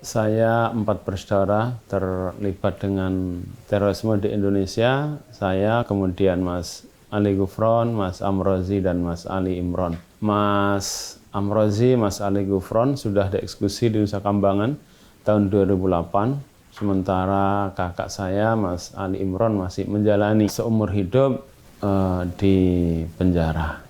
Saya 4 bersaudara terlibat dengan terorisme di Indonesia. Saya, kemudian Mas Ali Gufron, Mas Amrozi, dan Mas Ali Imron. Mas Amrozi, Mas Ali Gufron sudah dieksekusi di Nusa Kambangan tahun 2008. Sementara kakak saya, Mas Ali Imron, masih menjalani seumur hidup di penjara.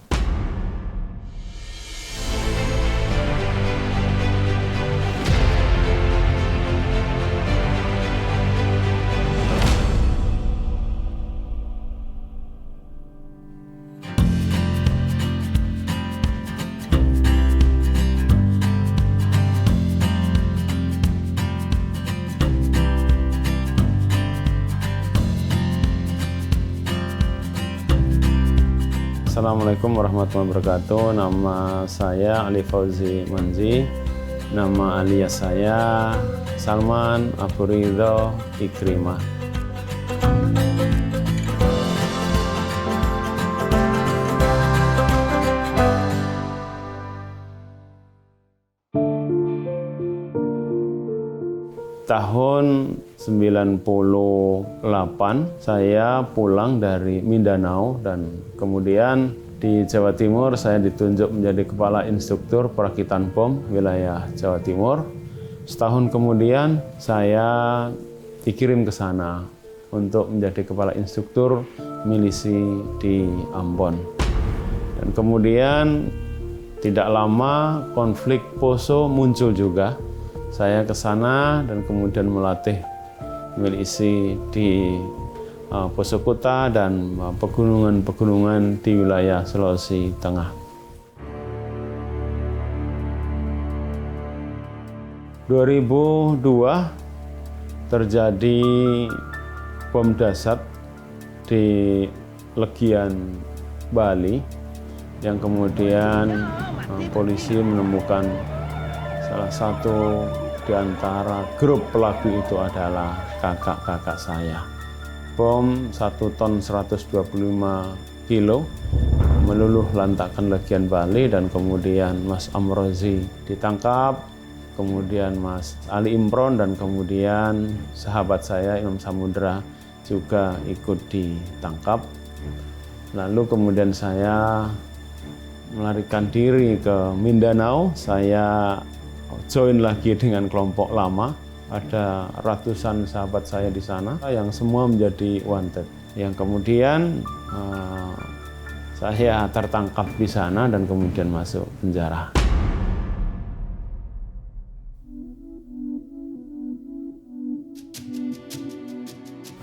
Assalamualaikum warahmatullahi wabarakatuh. Nama saya Ali Fauzi Manzi. Nama alias saya Salman Abu Ridho Ikrimah. Tahun 98 saya pulang dari Mindanao dan kemudian di Jawa Timur saya ditunjuk menjadi kepala instruktur perakitan bom wilayah Jawa Timur. Setahun kemudian saya dikirim ke sana untuk menjadi kepala instruktur milisi di Ambon. Dan kemudian tidak lama konflik Poso muncul juga. Saya ke sana dan kemudian melatih milisi di Poso Kota dan pegunungan-pegunungan di wilayah Sulawesi Tengah. 2002 terjadi bom dasar di Legian, Bali, yang kemudian polisi menemukan salah satu di antara grup pelaku itu adalah kakak-kakak saya. Bom 1 ton 125 kilo meluluh lantakkan Legian Bali dan kemudian Mas Amrozi ditangkap, kemudian Mas Ali Imron dan kemudian sahabat saya Imam Samudra juga ikut ditangkap. Lalu kemudian saya melarikan diri ke Mindanao. Saya join lagi dengan kelompok lama. Ada ratusan sahabat saya di sana yang semua menjadi wanted. Yang kemudian saya tertangkap di sana dan kemudian masuk penjara.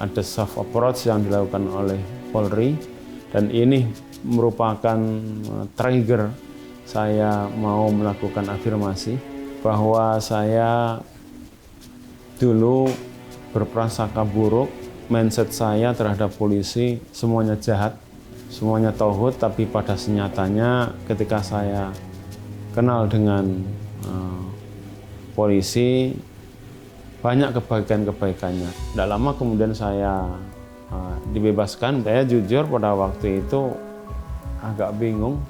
Ada soft approach yang dilakukan oleh Polri dan ini merupakan trigger saya mau melakukan afirmasi bahwa saya dulu berprasangka buruk, mindset saya terhadap polisi semuanya jahat, semuanya tauhid, tapi pada senyatanya ketika saya kenal dengan polisi banyak kebaikan-kebaikannya. Tidak lama kemudian saya dibebaskan. Saya jujur pada waktu itu agak bingung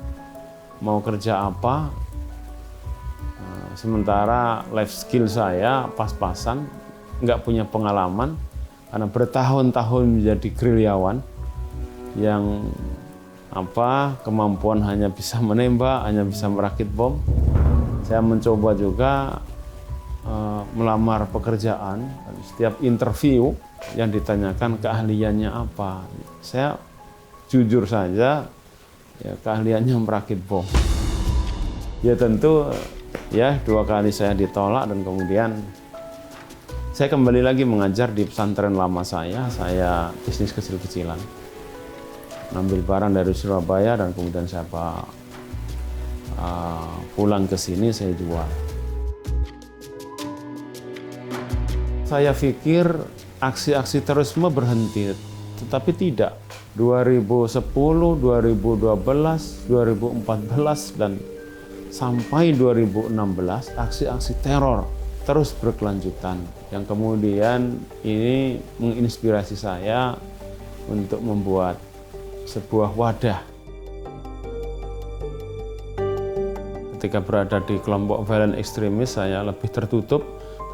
mau kerja apa. Sementara life skill saya pas-pasan, nggak punya pengalaman karena bertahun-tahun menjadi gerilyawan yang kemampuan hanya bisa menembak, hanya bisa merakit bom. Saya mencoba juga melamar pekerjaan. Setiap interview yang ditanyakan keahliannya apa, saya jujur saja ya keahliannya merakit bom. Ya tentu ya 2 kali saya ditolak dan kemudian saya kembali lagi mengajar di pesantren lama saya bisnis kecil-kecilan. Ngambil barang dari Surabaya dan kemudian saya pulang ke sini saya jual. Saya pikir aksi-aksi terorisme berhenti, tetapi tidak. 2010, 2012, 2014, dan sampai 2016 aksi-aksi teror terus berkelanjutan yang kemudian ini menginspirasi saya untuk membuat sebuah wadah. Ketika berada di kelompok violent ekstremis saya lebih tertutup,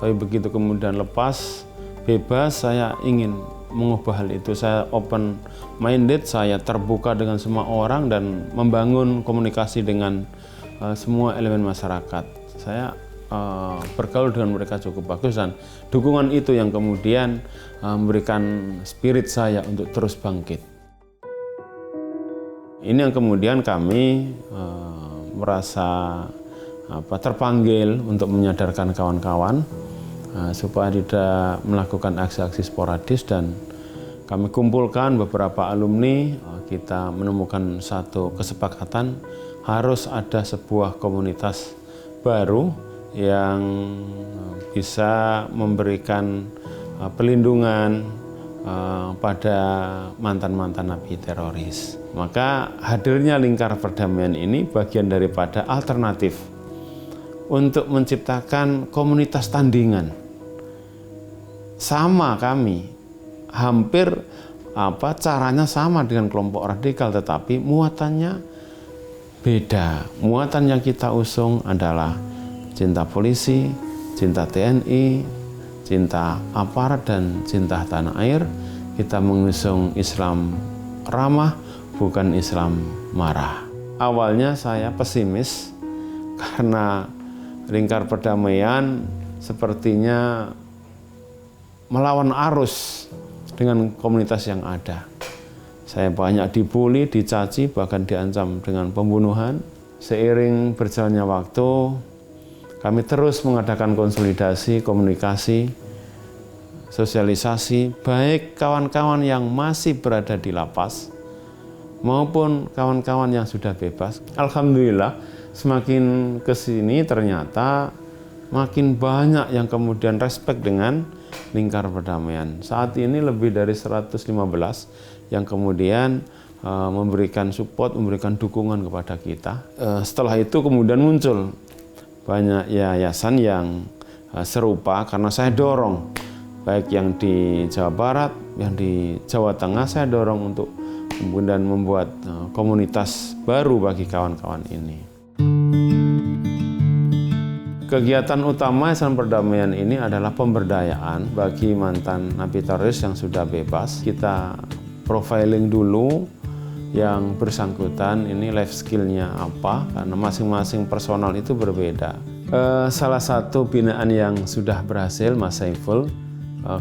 Tapi begitu kemudian lepas, bebas, saya ingin mengubah hal itu. Saya open minded, saya terbuka dengan semua orang dan membangun komunikasi dengan semua elemen masyarakat. Saya bergaul dengan mereka cukup bagus, dan dukungan itu yang kemudian memberikan spirit saya untuk terus bangkit. Ini yang kemudian kami merasa terpanggil untuk menyadarkan kawan-kawan supaya tidak melakukan aksi-aksi sporadis, dan kami kumpulkan beberapa alumni. Kita menemukan satu kesepakatan harus ada sebuah komunitas baru yang bisa memberikan pelindungan pada mantan-mantan napi teroris. Maka hadirnya Lingkar Perdamaian ini bagian daripada alternatif untuk menciptakan komunitas tandingan. Sama kami, hampir caranya sama dengan kelompok radikal, tetapi muatannya beda. Muatan yang kita usung adalah cinta polisi, cinta TNI, cinta aparat, dan cinta tanah air. Kita mengusung Islam ramah, bukan Islam marah. Awalnya saya pesimis karena Lingkar Perdamaian sepertinya melawan arus dengan komunitas yang ada. Saya banyak dibully, dicaci, bahkan diancam dengan pembunuhan. Seiring berjalannya waktu, kami terus mengadakan konsolidasi, komunikasi, sosialisasi, baik kawan-kawan yang masih berada di lapas maupun kawan-kawan yang sudah bebas. Alhamdulillah, semakin kesini ternyata makin banyak yang kemudian respect dengan Lingkar Perdamaian. Saat ini lebih dari 115 yang kemudian memberikan support, memberikan dukungan kepada kita. Setelah itu kemudian muncul banyak yayasan yang serupa, karena saya dorong, baik yang di Jawa Barat, yang di Jawa Tengah, saya dorong untuk kemudian membuat komunitas baru bagi kawan-kawan ini. Kegiatan utama Yayasan Perdamaian ini adalah pemberdayaan bagi mantan napi teroris yang sudah bebas. Kita profiling dulu yang bersangkutan, ini life skill-nya apa, karena masing-masing personal itu berbeda. Salah satu binaan yang sudah berhasil, Mas Saiful,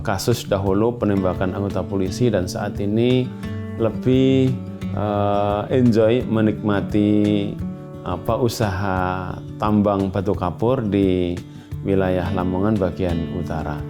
kasus dahulu penembakan anggota polisi, dan saat ini lebih enjoy menikmati usaha tambang batu kapur di wilayah Lamongan bagian utara.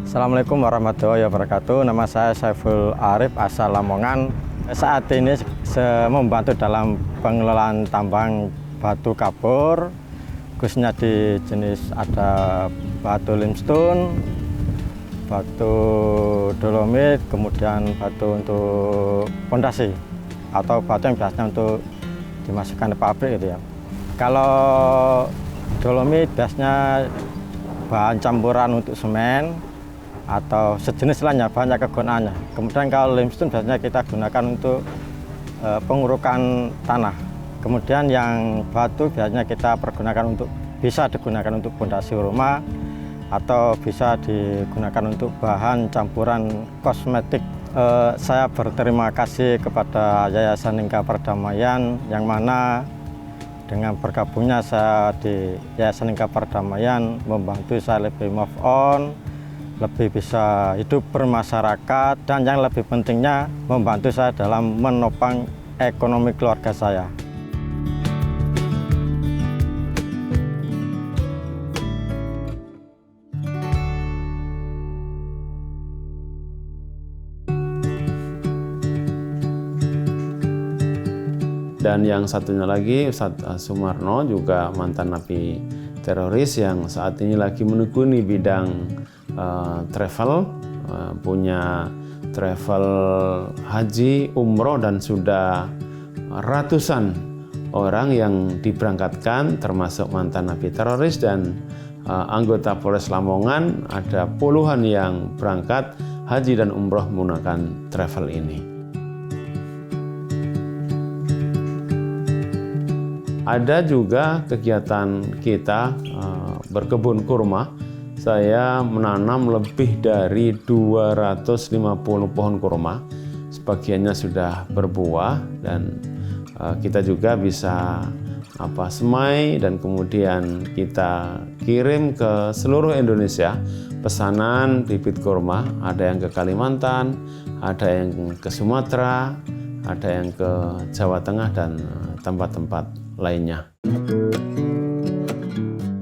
Assalamualaikum warahmatullahi wabarakatuh. Nama saya Saiful Arif, asal Lamongan. Saat ini membantu dalam pengelolaan tambang batu kapur, khususnya di jenis ada batu limestone, batu dolomit, kemudian batu untuk pondasi atau batu yang biasanya untuk dimasukkan ke pabrik gitu ya. Kalau dolomit biasanya bahan campuran untuk semen atau sejenis lainnya, banyak kegunaannya. Kemudian kalau limestone biasanya kita gunakan untuk pengurukan tanah. Kemudian yang batu biasanya kita pergunakan bisa digunakan untuk pondasi rumah atau bisa digunakan untuk bahan campuran kosmetik. Saya berterima kasih kepada Yayasan Lingkar Perdamaian, yang mana dengan bergabungnya saya di Yayasan Lingkar Perdamaian membantu saya lebih move on, lebih bisa hidup bermasyarakat, dan yang lebih pentingnya membantu saya dalam menopang ekonomi keluarga saya. Dan yang satunya lagi, Ustadz Sumarno, juga mantan napi teroris yang saat ini lagi menekuni bidang travel, punya travel haji, umroh, dan sudah ratusan orang yang diberangkatkan, termasuk mantan napi teroris dan anggota Polres Lamongan, ada puluhan yang berangkat haji dan umroh menggunakan travel ini. Ada juga kegiatan kita berkebun kurma. Saya menanam lebih dari 250 pohon kurma. Sebagiannya sudah berbuah dan kita juga bisa semai dan kemudian kita kirim ke seluruh Indonesia pesanan bibit kurma. Ada yang ke Kalimantan, ada yang ke Sumatera, ada yang ke Jawa Tengah dan tempat-tempat lainnya.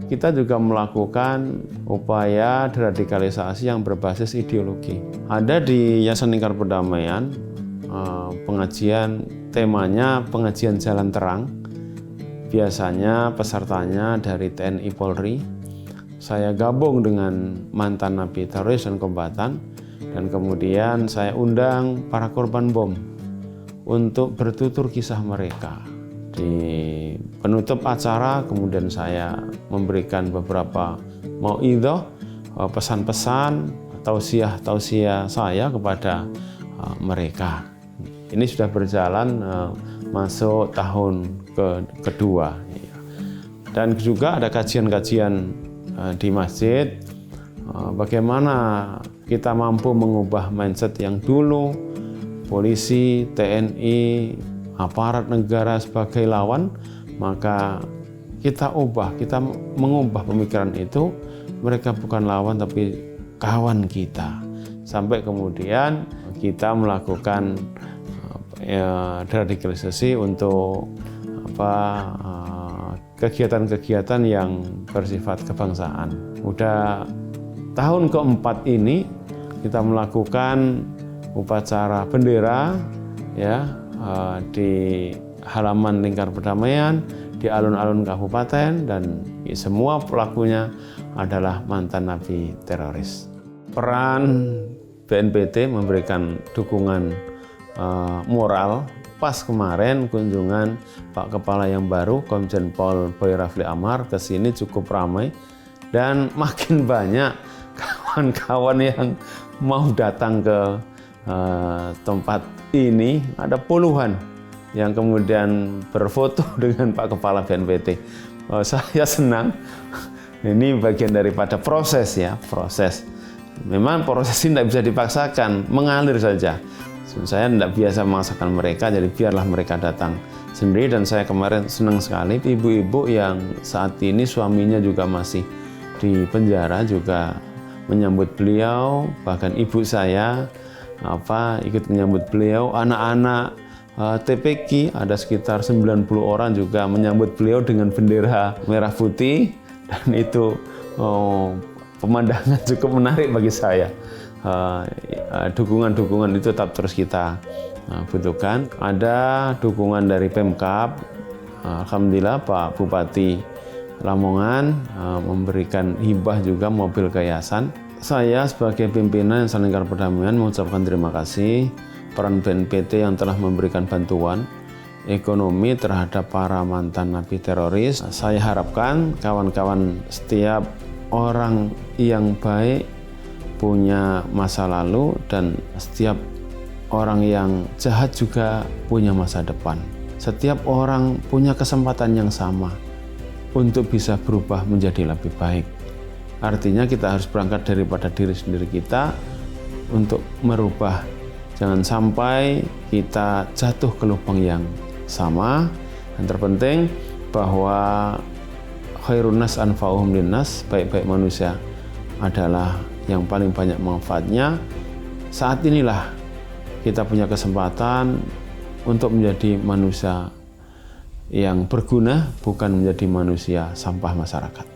Kita juga melakukan upaya deradikalisasi yang berbasis ideologi. Ada di Yayasan Lingkar Perdamaian pengajian, temanya pengajian jalan terang. Biasanya pesertanya dari TNI Polri. Saya gabung dengan mantan napi teroris dan kombatan, dan kemudian saya undang para korban bom untuk bertutur kisah mereka. Di penutup acara kemudian saya memberikan beberapa mauidhah, pesan-pesan, tausiah saya kepada mereka. Ini sudah berjalan masuk tahun kedua. Dan juga ada kajian-kajian di masjid, bagaimana kita mampu mengubah mindset yang dulu polisi, TNI, aparat negara sebagai lawan, maka kita mengubah pemikiran itu, mereka bukan lawan tapi kawan kita. Sampai kemudian kita melakukan deradikalisasi untuk kegiatan-kegiatan yang bersifat kebangsaan. Udah tahun keempat ini kita melakukan upacara bendera di halaman Lingkar Perdamaian, di alun-alun kabupaten, dan semua pelakunya adalah mantan napi teroris. Peran BNPT memberikan dukungan moral. Pas kemarin kunjungan Pak Kepala yang baru, Komjen Pol Boy Rafli Amar ke sini cukup ramai dan makin banyak kawan-kawan yang mau datang ke tempat ini. Ada puluhan yang kemudian berfoto dengan Pak Kepala BNPT. Saya senang. Ini bagian daripada proses. Memang proses ini tidak bisa dipaksakan, mengalir saja. Saya tidak biasa memaksakan mereka, jadi biarlah mereka datang sendiri. Dan saya kemarin senang sekali, ibu-ibu yang saat ini suaminya juga masih di penjara juga menyambut beliau. Bahkan ibu saya ikut menyambut beliau. Anak-anak TPQ ada sekitar 90 orang juga menyambut beliau dengan bendera merah putih, dan itu pemandangan cukup menarik bagi saya. Dukungan-dukungan itu tetap terus kita butuhkan. Ada dukungan dari Pemkab. Alhamdulillah Pak Bupati Lamongan memberikan hibah juga mobil ke yayasan. Saya sebagai pimpinan Yayasan Lingkar Perdamaian mengucapkan terima kasih peran BNPT yang telah memberikan bantuan ekonomi terhadap para mantan napi teroris. Saya harapkan kawan-kawan, setiap orang yang baik punya masa lalu, dan setiap orang yang jahat juga punya masa depan. Setiap orang punya kesempatan yang sama untuk bisa berubah menjadi lebih baik. Artinya kita harus berangkat daripada diri sendiri kita untuk merubah. Jangan sampai kita jatuh ke lubang yang sama. Dan terpenting bahwa khairun nas anfa'uhum linnas, baik-baik manusia adalah yang paling banyak manfaatnya. Saat inilah kita punya kesempatan untuk menjadi manusia yang berguna, bukan menjadi manusia sampah masyarakat.